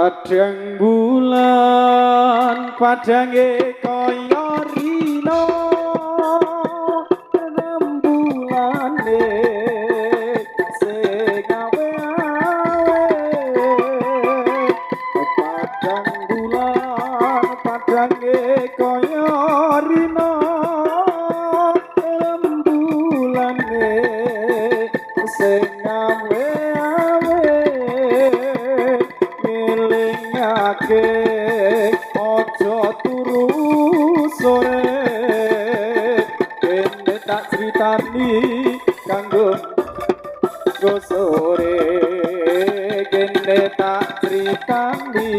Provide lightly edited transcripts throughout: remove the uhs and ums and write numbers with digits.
Padang bulan padange kaya rino rembulane sing awe-awe padang bulan padange kaya rino rembulane sing awe-awe ngelingake ojo turu sore kene tak critani kanggo sore kene tak critani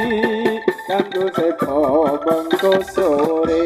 kanggo seko bengko sore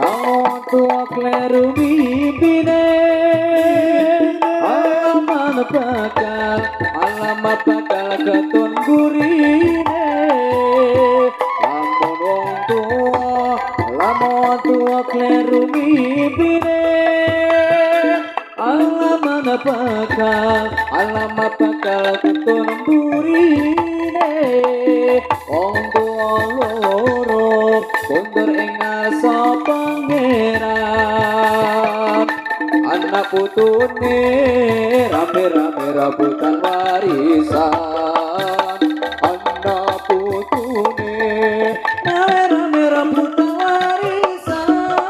lamun tuwa kleru mimpine alamat bakal ketun gurine lamun tuwa kleru mimpine alamat bakal ketun gurine wong tuwa loro kondur ing asa pangeran anak putune rame-rame rebutan warisan anak putune rame-rame rebutan warisan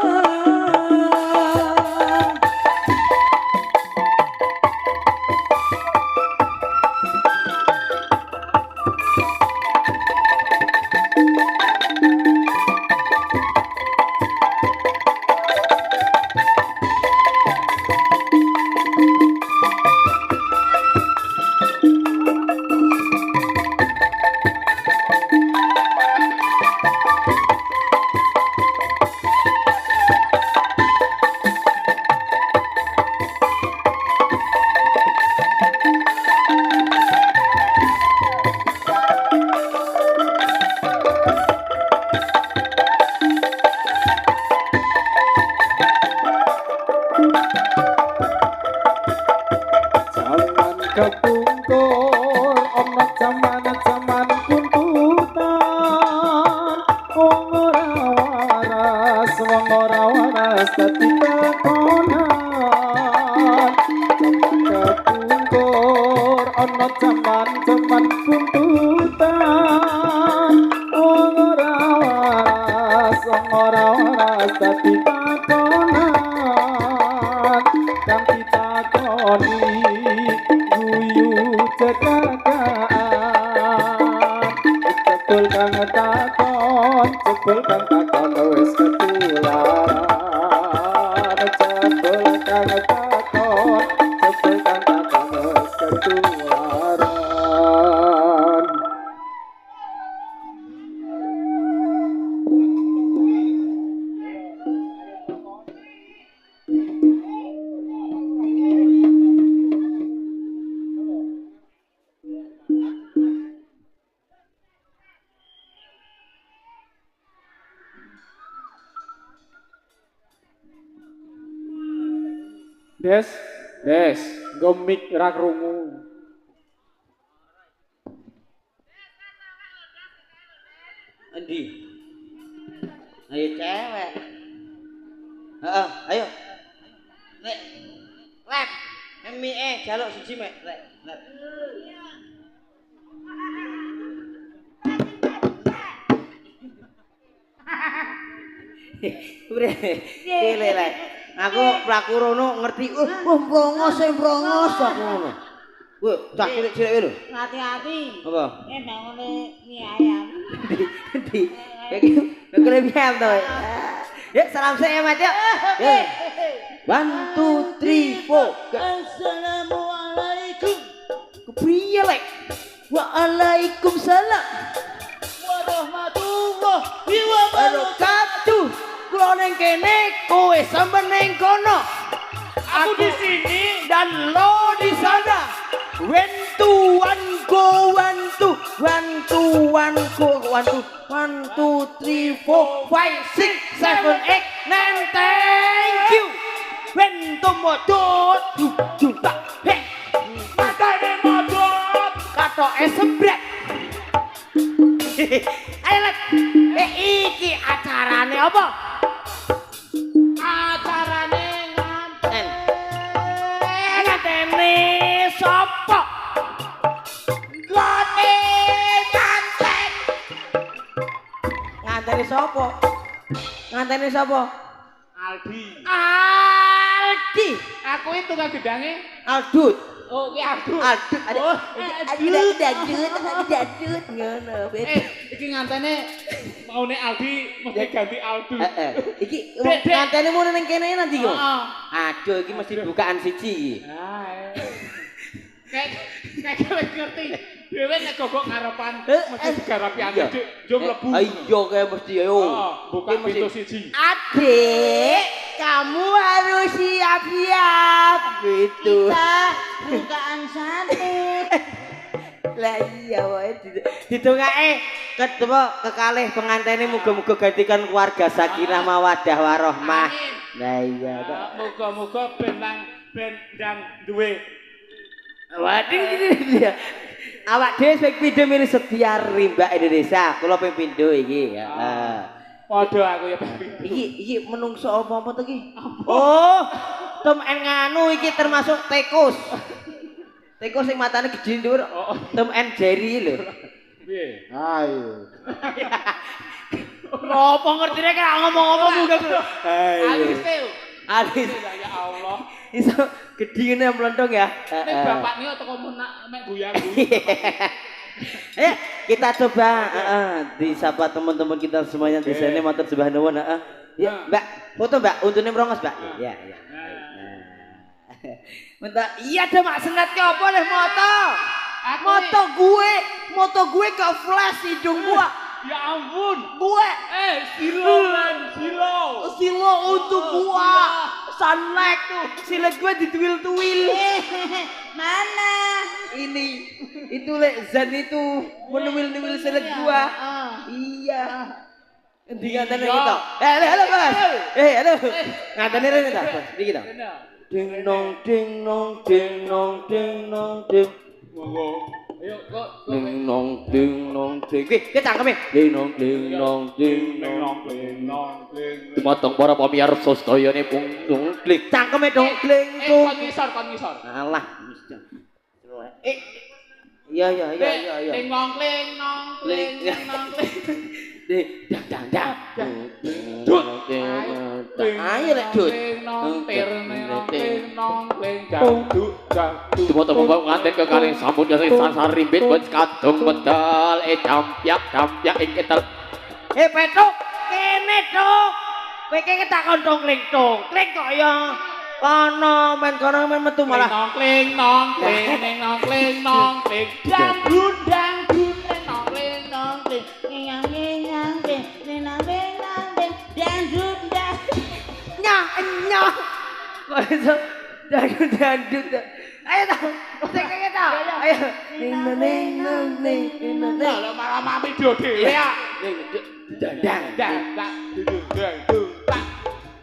kepungkur ana jaman kuntutan wong ora waras dadi tekonan kepungkur ana jaman kuntutan wong ora waras dadi tekonan kang ditakoni cepul kang takon wis ketularan cepul kang takon wis ketularan Des, gemik ra krungu. Endi? Ayo cewek. Heeh, ayo. Nek lep, jaluk siji mek, lep. Bre, pilih lek. Aku mlaku rono ngerti, brongos aku ngono. Wah, cah cilik-cilik lho. Hati-hati. Apa? Bangune mie ayam. Di. Kene biar to. Ya, salam saya Mas ya. 1 2 3 4. Assalamualaikum Kepriye lek? Waalaikumsalam. warahmatullahi wabarakatuh. Wabarakatuh. Kulo ning kene, kowe sampeyan ning kono. Aku di sini. Dan lo di sana. When to one go, one two, one two, one go, one two, 1 2 3 4 5 6 7 8 9. Thank you. When to modot, tak he. Matane modot. Kato esebret. Ayo lek, iki acarane apa? Acarane nganten. Nganteni sapa? Gone nganten. Nganteni sapa? Nganteni sapa? Aldi. Aldi. Aku itu tukang gedange. Aldut. Oh, ki Aldut. Aldut. Oh, Dadut ngono. Iki ngantene maune Aldi mesti ganti Aldut. Iki Dek, Dek. nganteni mune ning kene nanti yo. Heeh. Aduh, iki mesti bukaan siji iki. Ah. Kayak kowe ngerti. Dhewe nek gogok ngarepan mesti digarapi ane dik, yo mlebu. Ayo kayak mesti ayo. Bukan Mesti. pintu siji. Adik, kamu harus siap-siap gitu. Bukaan santut. Lah iya wae didongake ketemu kekalih pengantene muga-muga gantikan keluarga sakinah mawaddah warahmah. Amin. Lah iya kok. Muga-muga ben ndang duwe. Waduh dia. Awak dhewe sing pindho milih setia Rimba Indonesia. Kula ping pindho iki ya. Padha aku ya Pak. Iki menungso apa-apa to iki? Oh, Tom en nganu iki termasuk tikus. Tikus sing matane gedhe ndur. Tom en Jerry lho. Piye? Ayo. Apa ngertine kok ngomong-ngomong muga. Alis teu. Alis. Ya Allah. Iso gedhe ngene mlonthong ya. Nek bapak niku teko mek buyaku. Kita coba disapa teman-teman kita semuanya di sini matur sembah nuwun. Ya, Mbak, foto Mbak, untune merongos, Mbak. Iya, iya. Minta iya deh Mak Senat ke apa deh moto? Moto gue ke flash hidung gua. Ya ampun. Gue Silo untuk gua. Sunlight tuh, silet gue dituil-tuil. Mana? Ini itu lek Zan itu menuil-nuil silet gua. Iya. Endi ngantene kita? Halo Mas. Halo. Ngantene rene ta, Bos? Iki ta. Ding nong ding nong ding nong ding nong ding. Monggo. Ayo kok Ding nong ding nong ding. Ki cangkeme. Ding nong ding nong ding nong. Dumateng para pamirsa sedayane pungtung klik. Cangkeme dong kling tung. kon ngisor. Alah. Iya. Kling nong kling nong kling nong kling. Dang dang. Ayo lek dut. Dumateng pengantin kekalih sampun kasih sasar rimbit buat kadung medal dampyak ing ketel. Petuk kene tuk. Kowe iki tak kontong kling tung. Kling kok ya. Kono men metu malah. Kling nong kling nong kling nong kling. Dang dun nong kling nong kling. Nyang kling nong kling dang dun dang. Nyah. Kok iso dandut. Ayo ta. Sing kene ta. Ayo. Ning. Lah malah mami dhewe ya. Dang.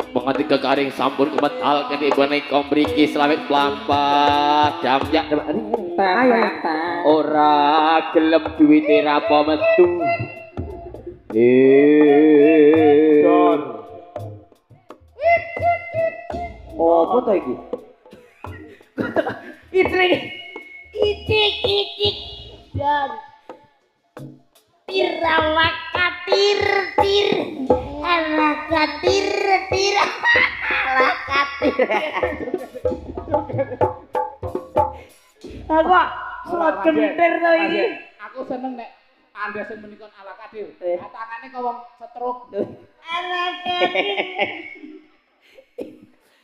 Mengerti kekaring sampun kemetal kene ibane kombriki selawet plampat damyak ora gelem duwite rapo metu. Don. Apa to iki? Itik dan tiralaka tir alaka tir Lakati. Aku sok gentir to iki. Aku seneng nek Anda sing menikon ala kadir. Tangane kok wong setruk. Ala kadir.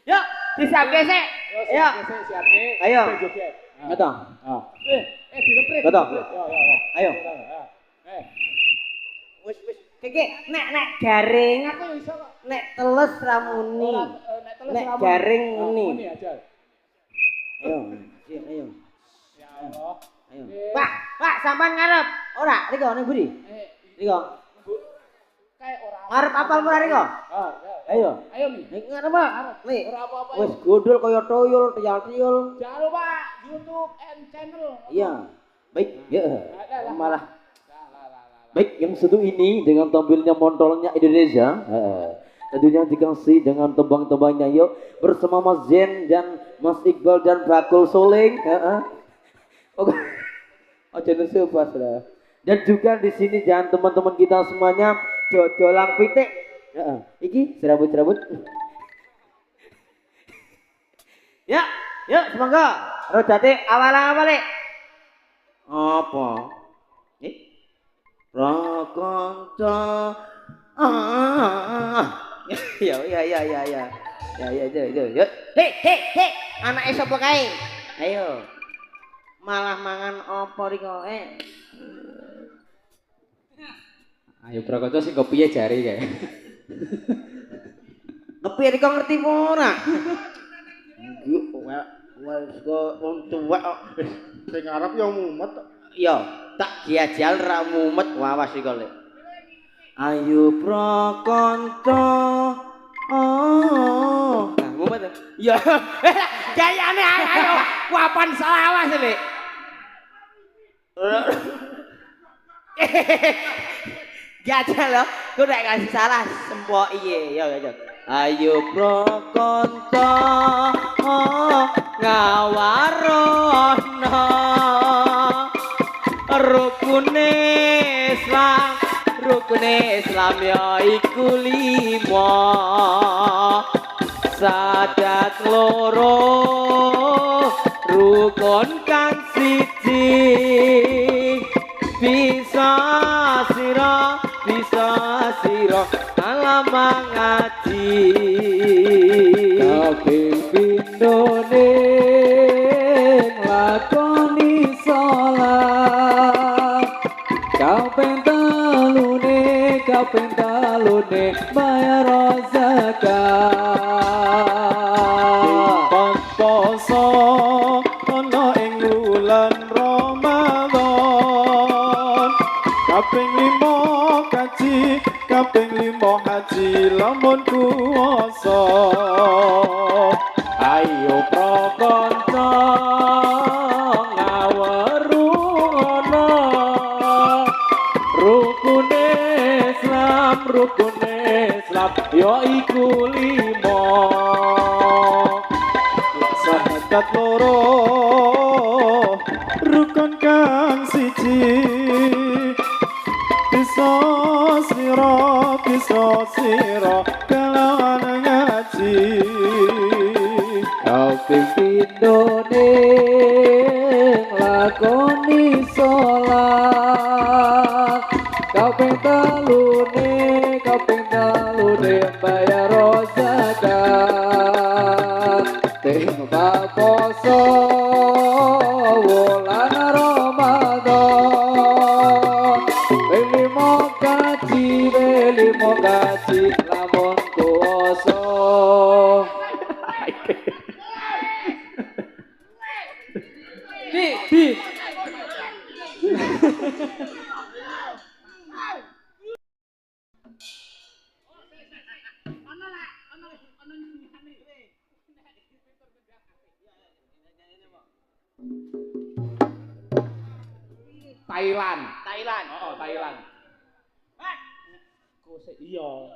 Yuk, disiapke sik. Ayo. Siapke. Ayo. Joget. Betul. Direpret. Betul. Yo. Ayo. Eh. Wis. Kiki, nek garing, Aku yo iso kok. nek teles ramuni. Nek garing muni. Muni aja. Ayo. Ya Allah. Ayo. Pak, sampean ngarep. Ora, riko ning buri. Riko. Kayak ora. Ngarep apal murah riko? Ayo. Ayo nih. Ngarep, Pak. Nih. Ora apa-apa. Wis gondol kaya toyol, tiyal-tiyol. Jangan lupa YouTube and channel. Iya, baik. Ya, Lah. malah. Baik, yang satu ini dengan tampilnya montolnya Indonesia. Tentunya dikasih dengan tembang-tembangnya yuk bersama Mas Zen dan Mas Iqbal dan Bakul Soleng. Oke, jangan sebas lah. Dan juga di sini jangan teman-teman kita semuanya dodolang pitik. Iki serabut-serabut. Ya, yuk semoga rodate awal-awale. Apa? Rakonco. Ya. Hei, anake sapa kae? Ayo. Malah mangan apa riko? Ayo Prakoco sing kepiye jari kae. Kepiye riko ngerti apa ora? Wes kok wong tuwek kok sing arep ya mumet. Iya, tak jajal ra mumet wawas iki lek. Ayo prakonco. Nah, mumet. Ya, gayane ayo kuapan salawas lek. Jajal lho, ku nek kasih salah sempok iye. Ya. Ayo prakonco ngawarono rukune Islam ya iku 5 sadat loro rukun kang siji bisa sira alama ngaji Kaping pindhone lakoni salat. Kaping telune bayar zakat. Pas poso ana ing wulan Ramadan. Kaping 5 kaji, kaping 5 haji lamun kuwasa. ayo prakonco ngaweruno rukune Islam ya iku 5 Sahadat loro rukun kang siji bisa sira kelawan ngaji. Kaping pindhone lakoni salat. Kaping telune bayar zakat. Tengah poso wulan Ramadan. Beli mo gaji lamun kuoso. Di. Thailand. Thailand. Oh, Thailand. Kose Iya.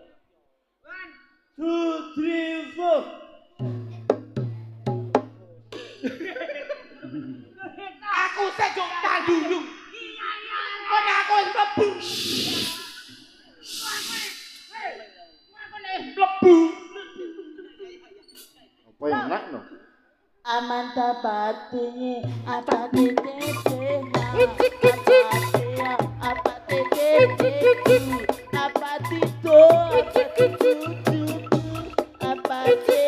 1 2 3 4. Aku sejok tandung. Kok aku wis mlebu. Mlebu. Tapati apati tete apati tete apati to apati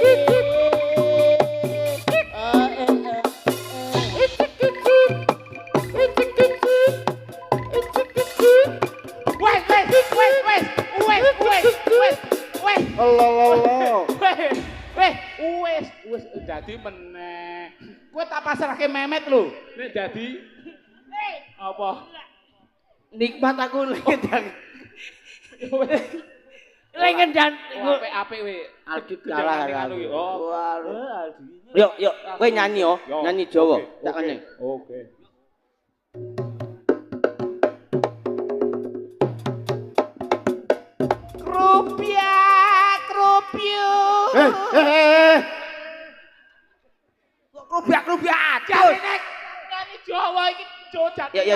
Allah. Wes dadi meneh. Kowe tak pasrahke Memet lho. Nek dadi apa? Nikmat aku lengen. Lengen jan Apik-apik we. Aldi kalah anu yo. Yuk, kowe nyanyi yo, nyanyi Jawa. Tak kene. Oke. Krupyak. Krupyak. Nyanyi Jawa iki jojat. Ya.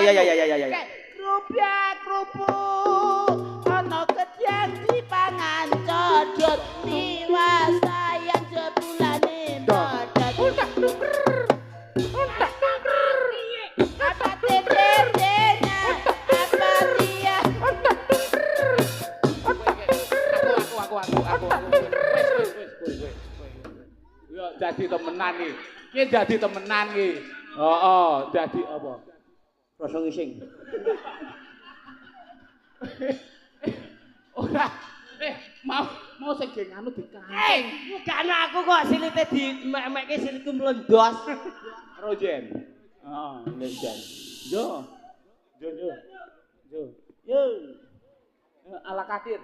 Krupyak krupuk ana gedang dipangan codot niwasa yang jebulane modot. Untak apa tetenya apa dia aku wis yo dadi temenan iki. Ki dadi temenan iki. Heeh, dadi apa? Rasa ngising. Ora. Mau sing geng anu dikancing. Gak ana aku kok silite di mek-mekke silitku mlendos. Rojen. Heeh, Rojen. Yo. Ala Kadir.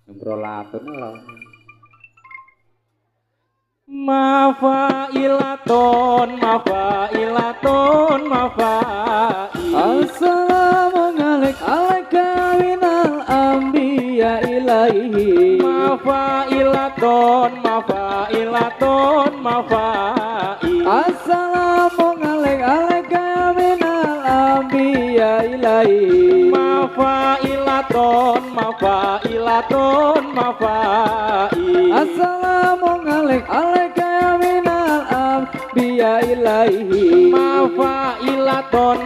Ngemprolatun lho. Mafailaton. Assalamualaikum alaika minal anbiya ilaihi. Mafailaton. Assalamualaikum alaika minal anbiya ilaihi. Mafailaton. Assalamualaikum alaika minal anbiya ilaihi. Mafailaton.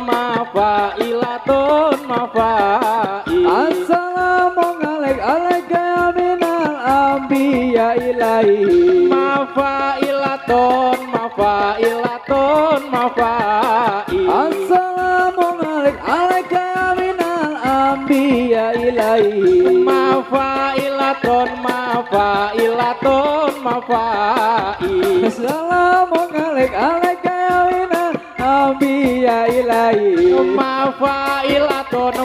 Assalamualaikum alaika minal anbiya ilaihi. Mafailaton. Assalamualaikum alaika minal anbiya ilaihi. Mafailaton. Assalamualaikum alaika minal anbiya ilaihi. Mafailaton.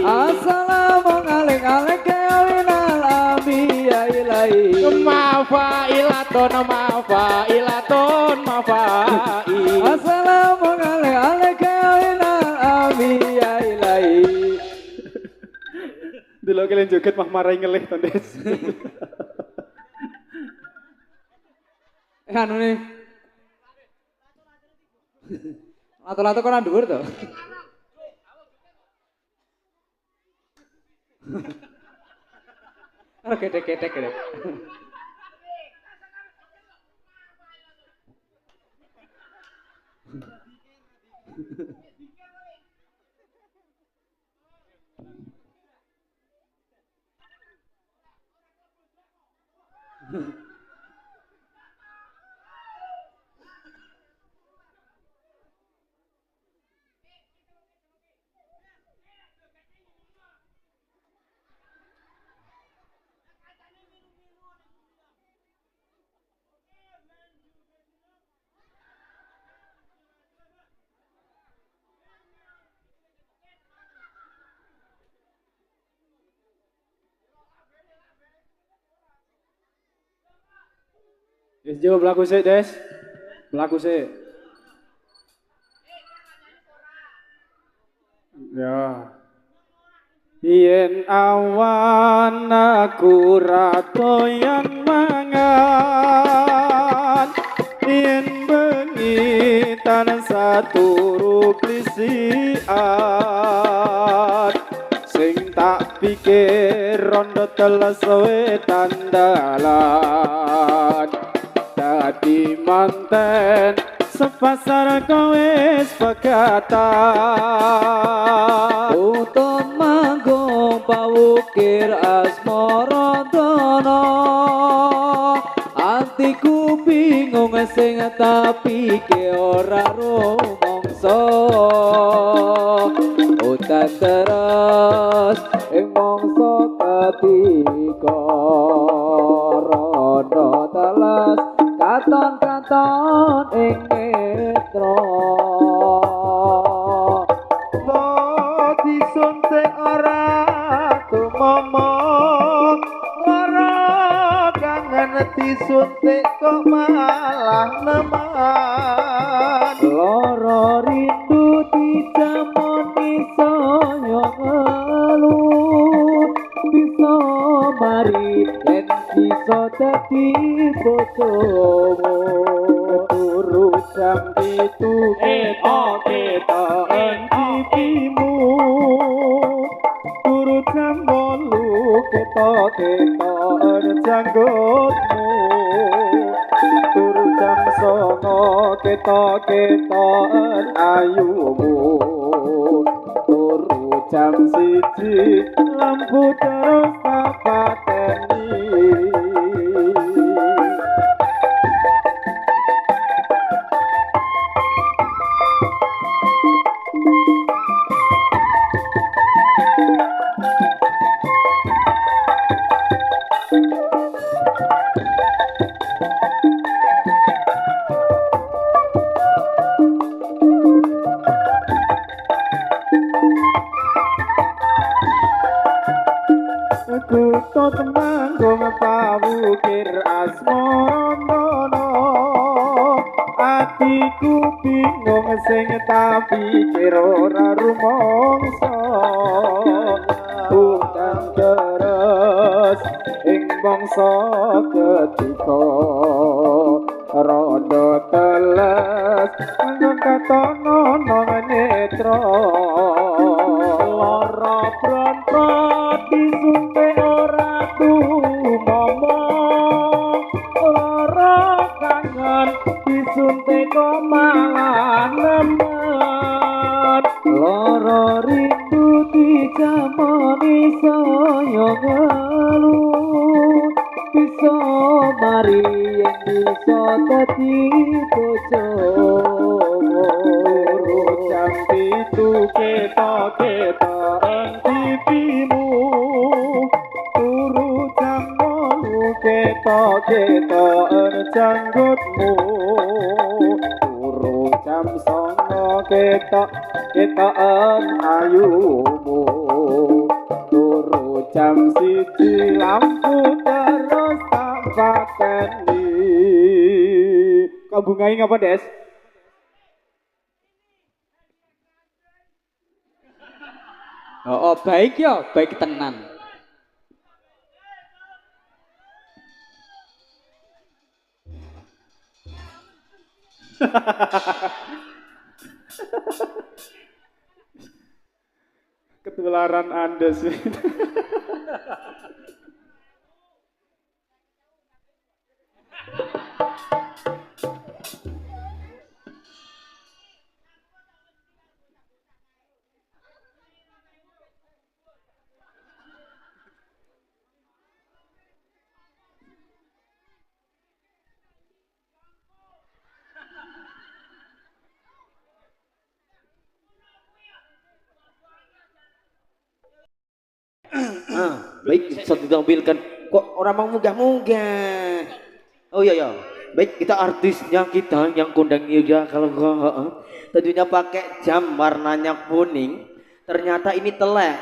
Assalamualaikum alaika minal anbiya ilaihi. Mafailaton. Assalamualaikum alaika minal anbiya ilaihi. Dulu kalian joget mah marai ngelih tondes. Anu nih. Lato-lato kok nang dhuwur to? Ora ketek-ketek kene. Des Jo berlaku sih Des. Berlaku sih. Ya. Yen awan aku ratoyan mangan, yen bengi tansah turu klisian, sing tak pikir rondo teles wetan dalan, dadi manten sepasar kowe sepakatan. Utut manggung pawukir asmara dono, atiku bingung sing tapi ke ora rumangsa. Utan terus ing mangsa ketika rono teles katon-katon ing netra. Disuntik ora tumomong, ora kangen disuntik kok malah neman. Loro rindu dicamoni saya ngeluh, bisa mari yen bisa dadi bojomu. Turu jam 7 ketoken pipimu, turu jam 8 ketoken janggutmu, turu jam 9 ketoken ayumu, turu jam 1 lampu terus tak pateni. Kutut manggung pawukir asmara, atiku bingung sing tak pikir ora rumangsa. Utang terus ing bangsa ketika rondo teles katono nang netra. Lara prontot disuntik ora tumomong, lara kangen disuntik kok malah nemen. Loro rindu dicamoni saya ngeluh, bisa mari yen bisa dadi bojomu. Jam 7 ketoken pipimu, turu jam 8 ketoken janggutmu, turu jam 9 ketoken ayumu, turu jam 1 lampu terus tak pateni. Kau bungai ngapa, Des? Oh, baik ya, baik tenan. Ketularan Anda sih. Baik, bisa ditampilkan. Kok orang mau munggah-munggah? Oh iya ya. Baik, kita artisnya kita yang kondang ya kalau tentunya pakai jam warnanya kuning. Ternyata ini telek.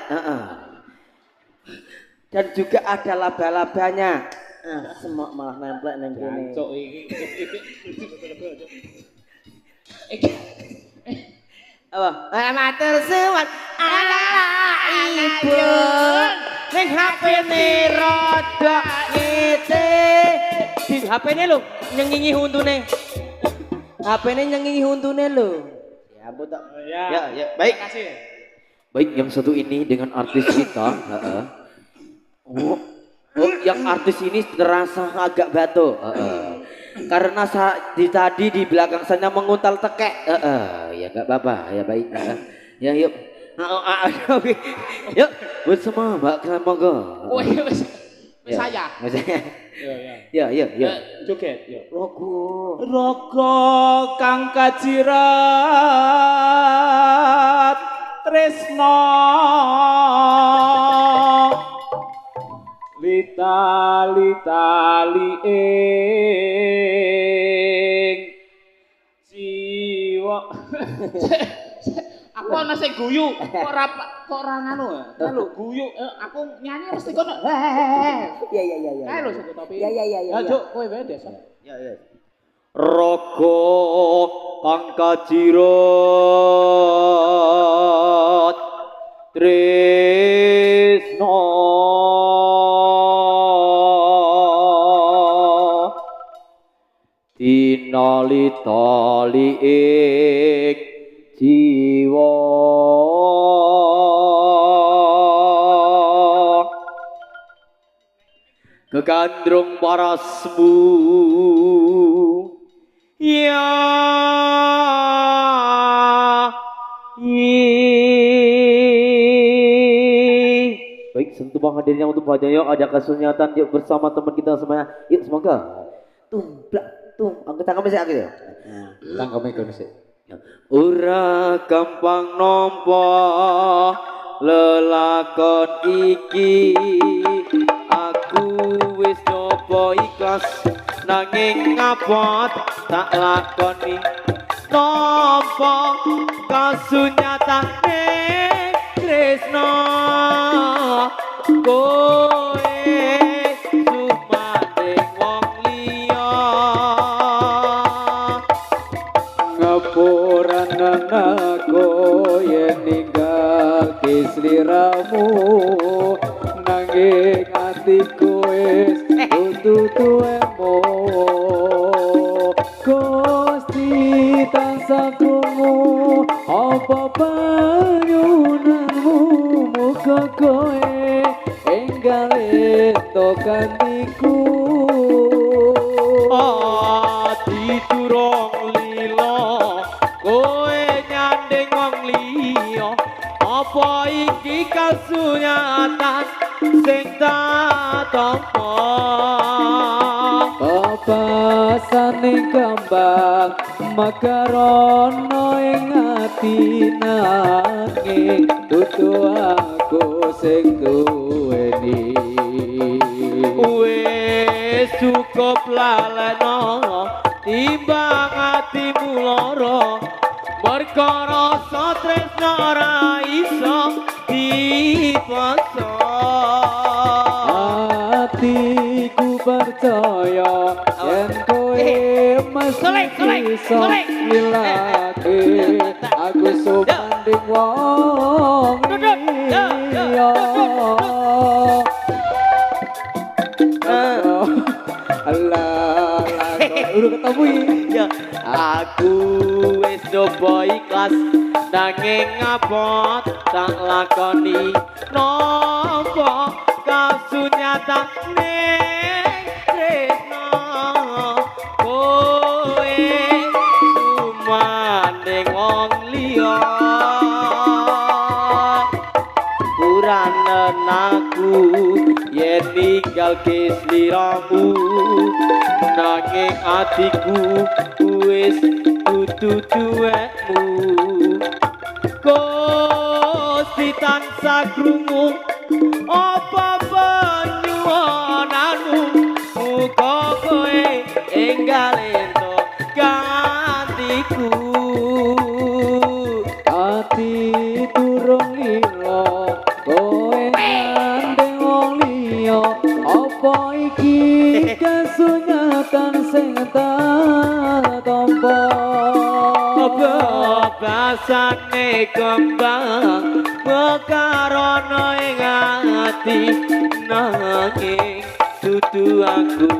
Dan juga ada laba-labanya. Semak malah nempel neng kene. Jancuk iki. Apa? Matur suwun ala ibeng ning HP-ne rada ngete. Di HP-ne lho nyengingi untune. HP-ne nyengingi untune lho. Ya ampun tak. Ya, baik. Terima kasih. Baik, yang satu ini dengan artis kita. Oh, yang artis ini terasa agak batu. Karena tadi di belakang sana menguntal tekek. Ya nggak apa-apa, ya baik. Ya yuk. Yuk, bersama Mbak Monggo. Oh iya wis. Wis saya. Ya. Ya. Joget, ya. Raga kang kajirat tresno litali ing jiwa. Aku ana sing guyu, kok ora nganu. Lho guyu, aku nyanyi mesti kono. Iya. Kae lho sing topi. Iya. Ya juk kowe wae Des. Ya. Raga kang kajirat tresno tinali ing jiwa kegandrung parasmu ya baik, sentuh bang hadirnya untuk Pak Jayo, ada kesunyatan yuk bersama teman kita semuanya. Yuk semoga angkat tangan bisa aku ya. Tangkap Indonesia. Ora gampang nampa lelakon iki, aku wis nyoba ikhlas nanging ngapot tak lakoni nampa kasunyatane tresno kowe sumanding wong liya Ngapuran anakku yen ninggal sliramu nanging atiku wis tutuemu Gusti tansah krungu apa panyunanmu muga kowe enggal ento kantiku ati durung lila kowe nyanding wong liya apa iki kasunyatan sing tak tampa papasaning kembang makarono ing ati nanging tutu aku sing duweni wis cukup laleno timbang atimu lara perkara tresno ora iso dipaksa hatiku percaya yen kowe masih iso ngilake aku sumanding wong liya Allah udah ketemu ya aku wis coba ikhlas nanging ngapot tak lakoni nopo kasunyatane tresno kowe sumanding wong liya puranen aku yen ninggal sliramu nanging atiku wis dudu duwekmu Gusti tansah krungu apa panyuwunanmu muga kowe enggal ento gantiku ati durung lila kowe ngandeng wong liya apa iki kasunyatan sing tak tampa Basane kembang mekarono ing ati nanging dudu aku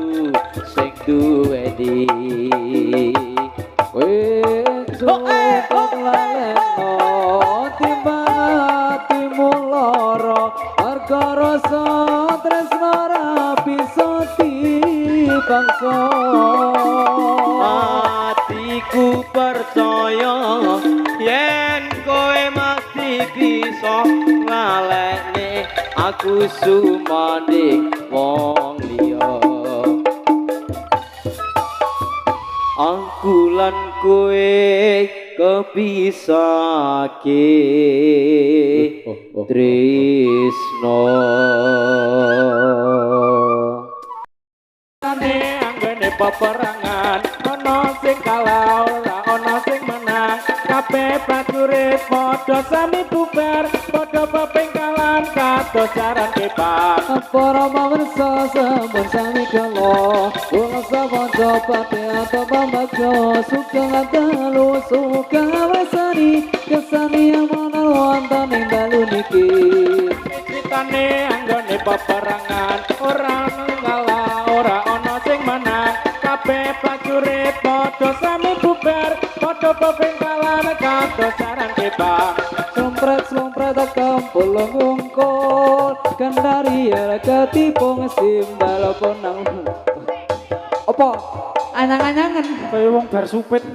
sing duweni Cukup laleno timbang atimu loro perkara tresno ra bisa dipaksa Atiku percaya yen kowe mesti bisa ngalekne aku sumanding wong liya Aku lan kowe kepisake tresno Anggone peperangan ana sing kalah ora ana sing menang kabeh prajurit padha sami bubar padha pepengkalan kados jaran kepak para pamirsa sampun sami kala kula sawanca pate atau pambajo sugeng dalu sugeng awasani kesani amanal wonten ing dalu niki critane anggone peperangan ora ngalah ora ana sing menang kabeh prajurit padha sami bubar padha pepengkalan kados jaran kepak Slompret kampul ngungkul Kendari ya ketipung simbal ponang Apa? Anyang-anyangan kaya wong bar supit